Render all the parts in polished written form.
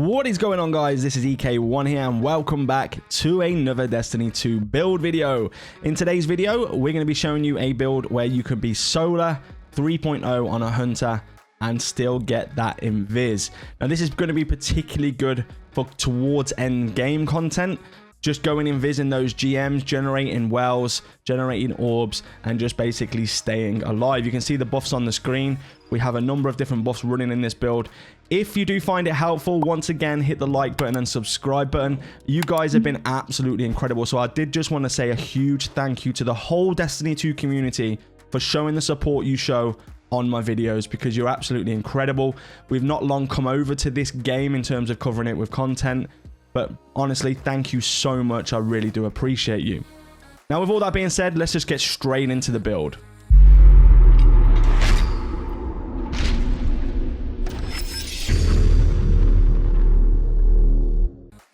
What is going on, guys? This is EK1 here and welcome back to another Destiny 2 build video. In today's video, we're going to be showing you a build where you can be Solar 3.0 on a Hunter and still get that Invis. Now, this is going to be particularly good for towards end game content. Just going Invis in those GMs, generating wells, generating orbs, and just basically staying alive. You can see the buffs on the screen. We have a number of different buffs running in this build. If you do find it helpful, once again, hit the like button and subscribe button. You guys have been absolutely incredible. So I did just want to say a huge thank you to the whole Destiny 2 community for showing the support you show on my videos, because you're absolutely incredible. We've not long come over to this game in terms of covering it with content. But honestly, thank you so much. I really do appreciate you. Now, with all that being said, let's just get straight into the build.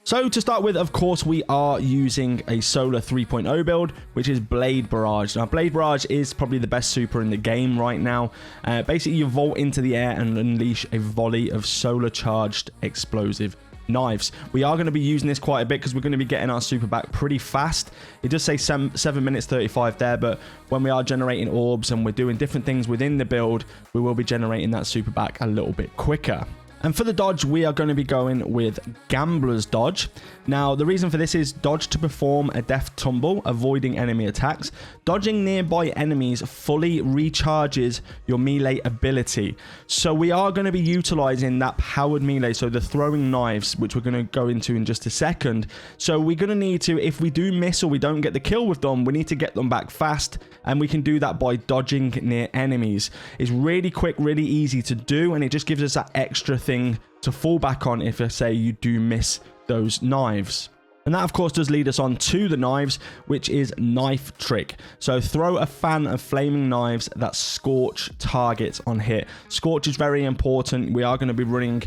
So to start with, of course, we are using a Solar 3.0 build, which is Blade Barrage. Now, Blade Barrage is probably the best super in the game right now. Basically, you vault into the air and unleash a volley of solar charged explosive knives. We are going to be using this quite a bit because we're going to be getting our super back pretty fast. It does say 7 minutes 35 there, but when we are generating orbs and we're doing different things within the build, we will be generating that super back a little bit quicker. And for the dodge, we are going to be going with Gambler's Dodge. Now, the reason for this is dodge to perform a death tumble, avoiding enemy attacks. Dodging nearby enemies fully recharges your melee ability. So we are going to be utilizing that powered melee, so the throwing knives, which we're going to go into in just a second. So we're going to need to, if we do miss or we don't get the kill with them, we need to get them back fast, and we can do that by dodging near enemies. It's really quick, really easy to do, and it just gives us that extra thing to fall back on if, say, you do miss those knives. And that, of course, does lead us on to the knives, which is Knife Trick. So throw a fan of flaming knives that scorch targets on hit. Scorch is very important. We are going to be running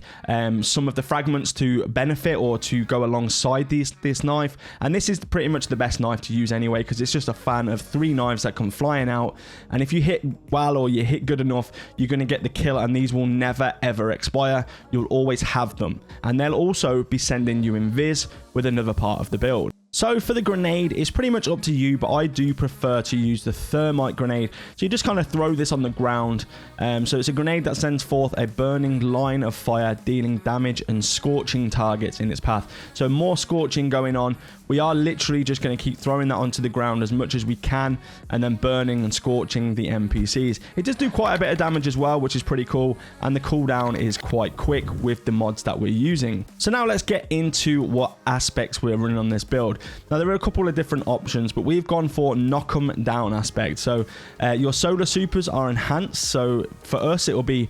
some of the fragments to benefit or to go alongside this knife. And this is pretty much the best knife to use anyway, because it's just a fan of 3 knives that come flying out. And if you hit well or you hit good enough, you're going to get the kill, and these will never, ever expire. You'll always have them. And they'll also be sending you Invis with another part of the build. So for the grenade, it's pretty much up to you, but I do prefer to use the thermite grenade. So you just kind of throw this on the ground. So it's a grenade that sends forth a burning line of fire, dealing damage and scorching targets in its path. So more scorching going on. We are literally just going to keep throwing that onto the ground as much as we can, and then burning and scorching the NPCs. It does do quite a bit of damage as well, which is pretty cool, and the cooldown is quite quick with the mods that we're using. So now let's get into what aspects we're running on this build. Now, there are a couple of different options, but we've gone for knock 'em down aspect. So your solar supers are enhanced. So for us, it will be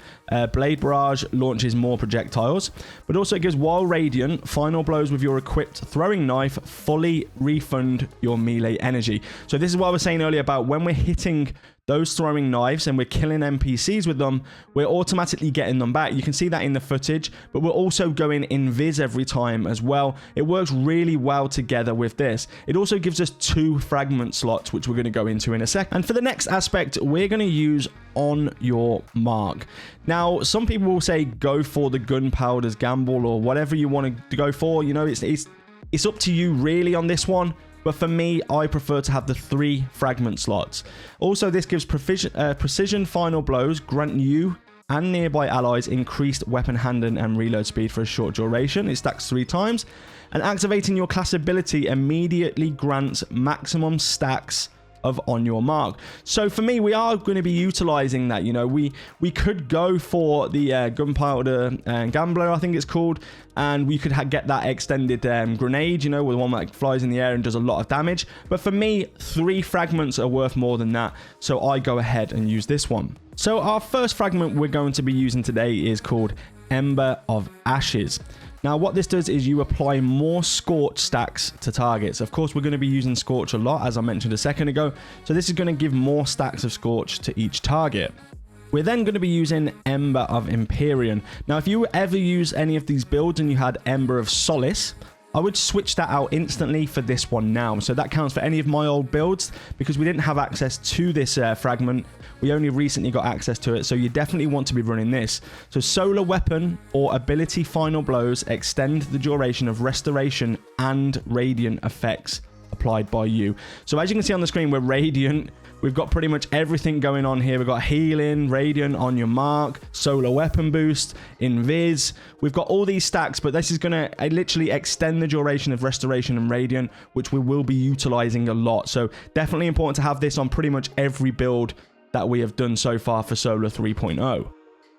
Blade Barrage launches more projectiles, but also it gives while radiant, final blows with your equipped throwing knife fully refund your melee energy. So this is what I was saying earlier about when we're hitting those throwing knives and we're killing NPCs with them, we're automatically getting them back. You can see that in the footage, but we're also going Invis every time as well. It works really well together with this. It also gives us 2 fragment slots, which we're going to go into in a second. And for the next aspect, we're going to use On Your Mark. Now, some people will say go for the gunpowder's gamble or whatever you want to go for. You know, it's up to you really on this one. But for me, I prefer to have the 3 fragment slots. Also, this gives precision final blows, grant you and nearby allies increased weapon handling and reload speed for a short duration. It stacks 3 times. And activating your class ability immediately grants maximum stacks of On Your Mark. So for me, we are going to be utilizing that. You know, we could go for the gunpowder gambler, I think it's called, and we could get that extended grenade, you know, with one that flies in the air and does a lot of damage. But for me, 3 fragments are worth more than that, so I go ahead and use this one. So our first fragment we're going to be using today is called Ember of Ashes. Now, what this does is you apply more Scorch stacks to targets. Of course, we're going to be using Scorch a lot, as I mentioned a second ago. So this is going to give more stacks of Scorch to each target. We're then going to be using Ember of Empyrean. Now, if you ever use any of these builds and you had Ember of Solace, I would switch that out instantly for this one now. So that counts for any of my old builds, because we didn't have access to this fragment. We only recently got access to it, so you definitely want to be running this. So solar weapon or ability final blows extend the duration of restoration and radiant effects applied by you. So as you can see on the screen, we're radiant. We've got pretty much everything going on here. We've got healing, radiant, on your mark, solar weapon boost, invis. We've got all these stacks, but this is going to literally extend the duration of restoration and radiant, which we will be utilizing a lot. So definitely important to have this on pretty much every build that we have done so far for Solar 3.0.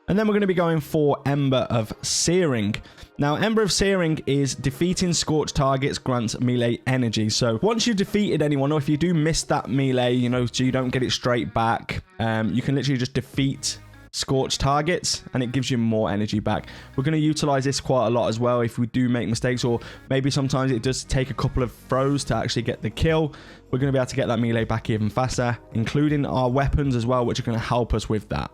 And then we're going to be going for Ember of Searing. Now, Ember of Searing is defeating scorched targets grants melee energy. So once you've defeated anyone, or if you do miss that melee, you know, so you don't get it straight back, you can literally just defeat scorched targets and it gives you more energy back. We're going to utilize this quite a lot as well if we do make mistakes, or maybe sometimes it does take a couple of throws to actually get the kill. We're going to be able to get that melee back even faster, including our weapons as well, which are going to help us with that.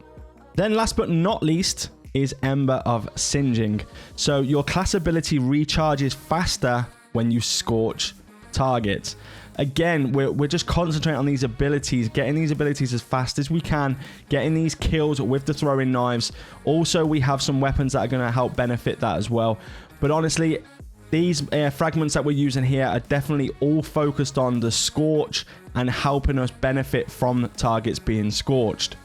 Then last but not least is Ember of Singeing. So your class ability recharges faster when you scorch targets. Again, we're just concentrating on these abilities, getting these abilities as fast as we can, getting these kills with the throwing knives. Also, we have some weapons that are going to help benefit that as well. But honestly, these fragments that we're using here are definitely all focused on the scorch and helping us benefit from targets being scorched.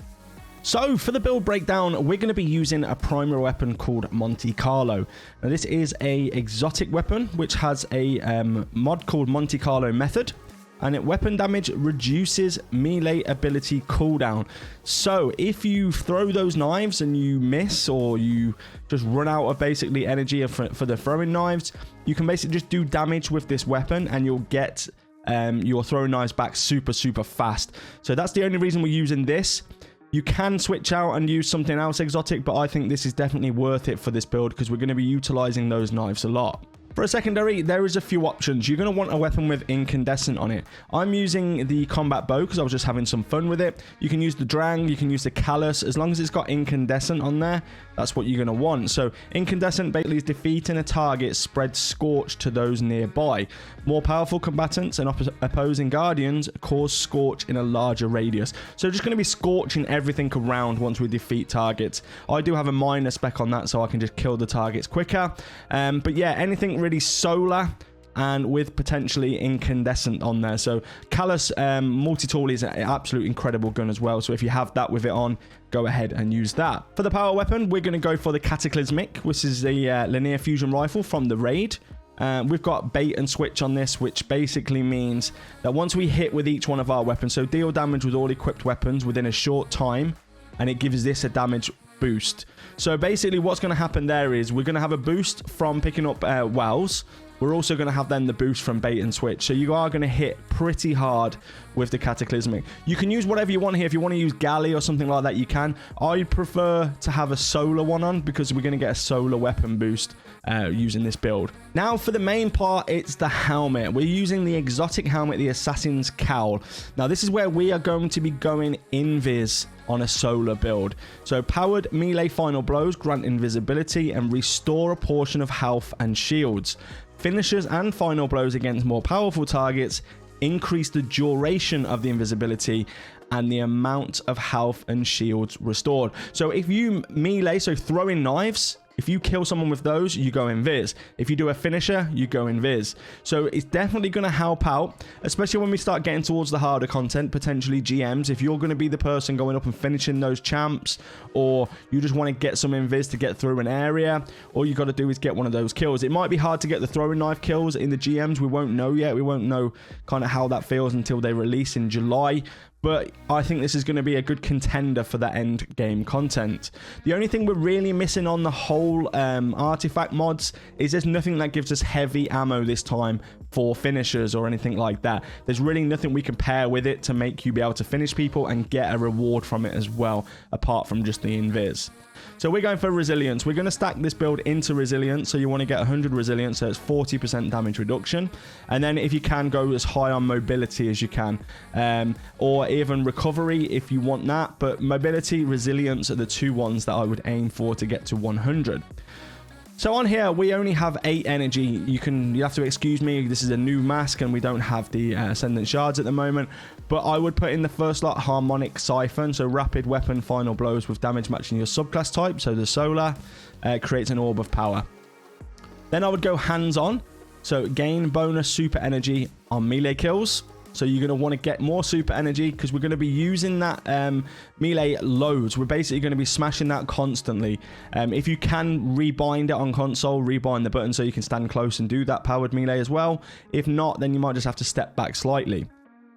So for the build breakdown, we're going to be using a primary weapon called Monte Carlo. Now this is a exotic weapon which has a mod called Monte Carlo method, and weapon damage reduces melee ability cooldown. So if you throw those knives and you miss, or you just run out of basically energy for the throwing knives, you can basically just do damage with this weapon and you'll get your throwing knives back super fast. So that's the only reason we're using this. You can switch out and use something else exotic, but I think this is definitely worth it for this build because we're going to be utilizing those knives a lot. For a secondary, there is a few options. You're going to want a weapon with incandescent on it. I'm using the combat bow because I was just having some fun with it. You can use the Drang, you can use the Callus. As long as it's got incandescent on there, that's what you're going to want. So incandescent basically is defeating a target, spread scorch to those nearby. More powerful combatants and opposing guardians cause scorch in a larger radius. So just going to be scorching everything around once we defeat targets. I do have a minor spec on that so I can just kill the targets quicker. But yeah, anything really solar and with potentially incandescent on there. So Callus multi-tool is an absolute incredible gun as well. So if you have that with it on, go ahead and use that. For the power weapon, we're going to go for the Cataclysmic, which is the linear fusion rifle from the raid. We've got bait and switch on this, which basically means that once we hit with each one of our weapons, so deal damage with all equipped weapons within a short time, and it gives this a damage boost. So basically what's going to happen there is we're going to have a boost from picking up wells. We're also going to have then the boost from bait and switch. So you are going to hit pretty hard with the Cataclysmic. You can use whatever you want here. If you want to use Galley or something like that, you can. I prefer to have a solar one on because we're going to get a solar weapon boost using this build. Now for the main part, it's the helmet. We're using the exotic helmet, the Assassin's Cowl. Now this is where we are going to be going Invis on a solar build. So powered melee final blows grant invisibility and restore a portion of health and shields. Finishers and final blows against more powerful targets increase the duration of the invisibility and the amount of health and shields restored. So if you melee, so throwing knives, if you kill someone with those, you go invis. If you do a finisher, you go invis. So it's definitely going to help out, especially when we start getting towards the harder content, potentially GMs. If you're going to be the person going up and finishing those champs, or you just want to get some invis to get through an area, all you got to do is get one of those kills. It might be hard to get the throwing knife kills in the GMs. We won't know yet. We won't know kind of how that feels until they release in July. But I think this is going to be a good contender for that end game content. The only thing we're really missing on the whole artifact mods is there's nothing that gives us heavy ammo this time for finishers or anything like that. There's really nothing we can pair with it to make you be able to finish people and get a reward from it as well, apart from just the invis. So we're going for resilience. We're going to stack this build into resilience. So you want to get 100 resilience, so it's 40% damage reduction. And then if you can, go as high on mobility as you can. Or even recovery if you want that. But mobility, resilience are the two ones that I would aim for to get to 100. So on here, we only have 8 energy. You have to excuse me. This is a new mask and we don't have the Ascendant Shards at the moment. But I would put in the first lot Harmonic Siphon. So rapid weapon final blows with damage matching your subclass type. So the solar creates an orb of power. Then I would go hands-on. So gain bonus super energy on melee kills. So you're going to want to get more super energy because we're going to be using that melee loads. We're basically going to be smashing that constantly. If you can rebind it on console, rebind the button so you can stand close and do that powered melee as well. If not, then you might just have to step back slightly.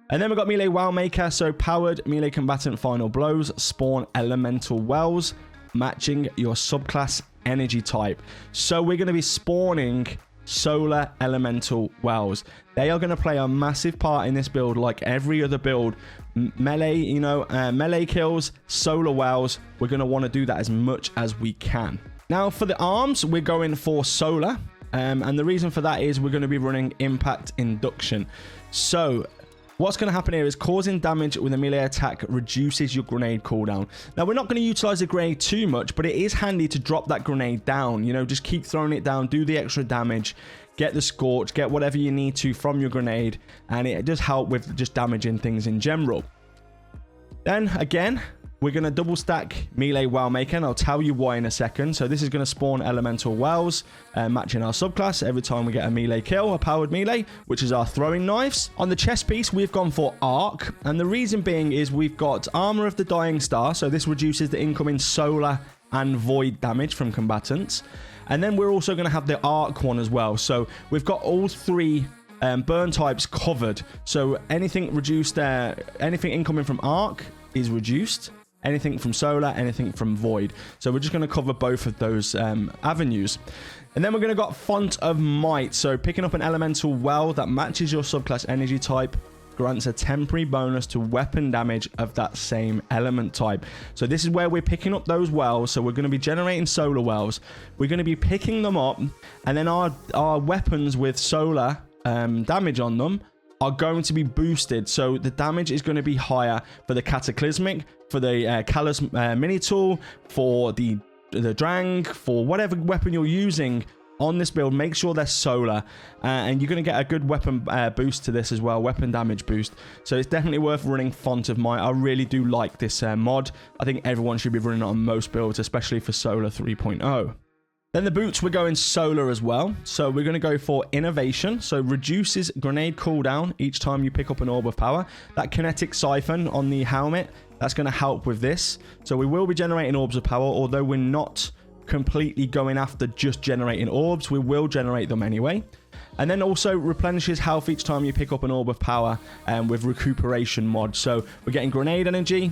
And then we've got Melee Wow Maker. So powered melee combatant final blows spawn elemental wells matching your subclass energy type. So we're going to be spawning solar elemental wells. They are going to play a massive part in this build, like every other build. Melee, melee kills, solar wells. We're going to want to do that as much as we can. Now for the arms, we're going for solar. And the reason for that is we're going to be running impact induction. So what's going to happen here is causing damage with a melee attack reduces your grenade cooldown. Now, we're not going to utilize the grenade too much, but it is handy to drop that grenade down. You know, just keep throwing it down, do the extra damage, get the scorch, get whatever you need to from your grenade, and it does help with just damaging things in general. Then, again, we're going to double stack Melee Well Maker, and I'll tell you why in a second. So this is going to spawn elemental wells, matching our subclass every time we get a melee kill, a powered melee, which is our throwing knives. On the chest piece, we've gone for Arc, and the reason being is we've got Armor of the Dying Star, so this reduces the incoming solar and void damage from combatants. And then we're also going to have the Arc one as well. So we've got all 3 burn types covered. So anything reduced, anything incoming from Arc is reduced. Anything from solar, anything from void. So we're just going to cover both of those avenues. And then we're going to got Font of Might. So picking up an elemental well that matches your subclass energy type grants a temporary bonus to weapon damage of that same element type. So this is where we're picking up those wells. So we're going to be generating solar wells. We're going to be picking them up, and then our weapons with solar damage on them are going to be boosted. So the damage is going to be higher for the Cataclysmic, for the Callus mini tool, for the Drang, for whatever weapon you're using on this build. Make sure they're solar, and you're going to get a good weapon boost to this as well, weapon damage boost. So it's definitely worth running Font of Might. I really do like this mod. I think everyone should be running it on most builds, especially for Solar 3.0. Then the boots, we're going solar as well. So we're going to go for Innovation. So reduces grenade cooldown each time you pick up an orb of power. That kinetic siphon on the helmet, that's going to help with this. So we will be generating orbs of power, although we're not completely going after just generating orbs. We will generate them anyway. And then also replenishes health each time you pick up an orb of power with recuperation mod. So we're getting grenade energy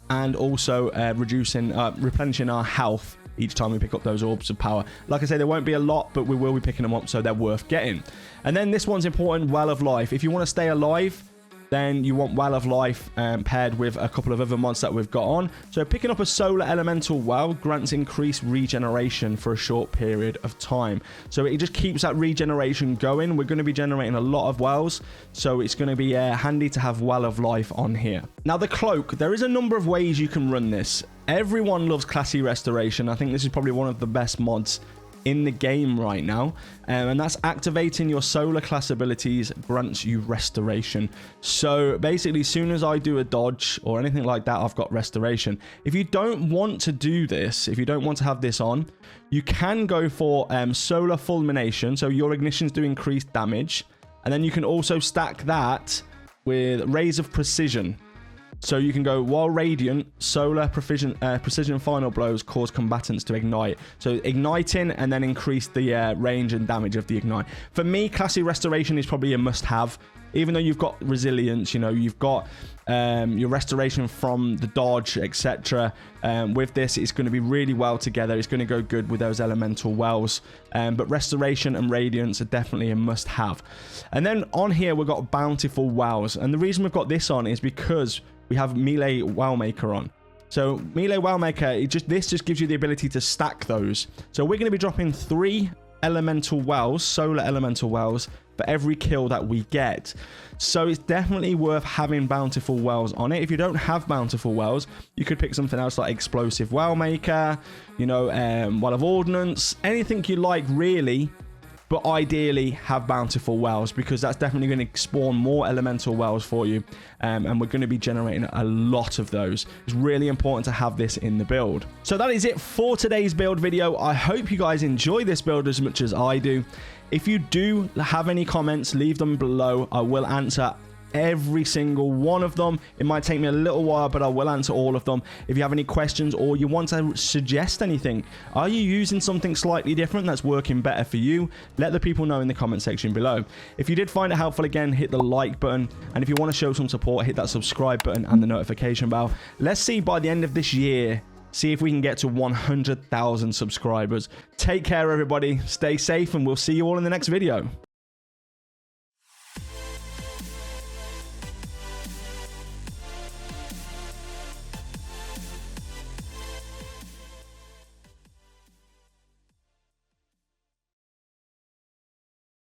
and also replenishing our health each time we pick up those orbs of power. Like I say, there won't be a lot, but we will be picking them up, so they're worth getting. And then this one's important, Well of Life. If you want to stay alive, then you want Well of Life paired with a couple of other mods that we've got on. So picking up a solar elemental well grants increased regeneration for a short period of time. So it just keeps that regeneration going. We're going to be generating a lot of wells, so it's going to be handy to have Well of Life on here. Now the cloak, there is a number of ways you can run this. Everyone loves Classy Restoration. I think this is probably one of the best mods in the game right now, and that's activating your solar class abilities grants you restoration. So basically, as soon as I do a dodge or anything like that, I've got restoration. If you don't want to do this, if you don't want to have this on, you can go for solar fulmination. So your ignitions do increased damage, and then you can also stack that with Rays of Precision. So you can go, while radiant, solar precision final blows cause combatants to ignite. So igniting and then increase the range and damage of the ignite. For me, Classy Restoration is probably a must-have. Even though you've got resilience, you know, you've got your restoration from the dodge, etc. With this, it's going to be really well together. It's going to go good with those elemental wells. But restoration and radiance are definitely a must-have. And then on here, we've got bountiful wells. And the reason we've got this on is because we have Melee Well Maker on. So Melee Well Maker, this just gives you the ability to stack those. So we're going to be dropping 3 elemental wells, solar elemental wells, for every kill that we get. So it's definitely worth having bountiful wells on it. If you don't have bountiful wells, you could pick something else like explosive well maker, you know, well of ordnance, anything you like really. But ideally have bountiful wells, because that's definitely going to spawn more elemental wells for you, and we're going to be generating a lot of those. It's really important to have this in the build. So that is it for today's build video. I hope you guys enjoy this build as much as I do. If you do have any comments, leave them below. I will answer every single one of them. It might take me a little while, but I will answer all of them. If you have any questions or you want to suggest anything, are you using something slightly different that's working better for you? Let the people know in the comment section below. If you did find it helpful, again, hit the like button, and if you want to show some support, hit that subscribe button and the notification bell. Let's see by the end of this year, see if we can get to 100,000 subscribers. Take care, everybody. Stay safe, and we'll see you all in the next video.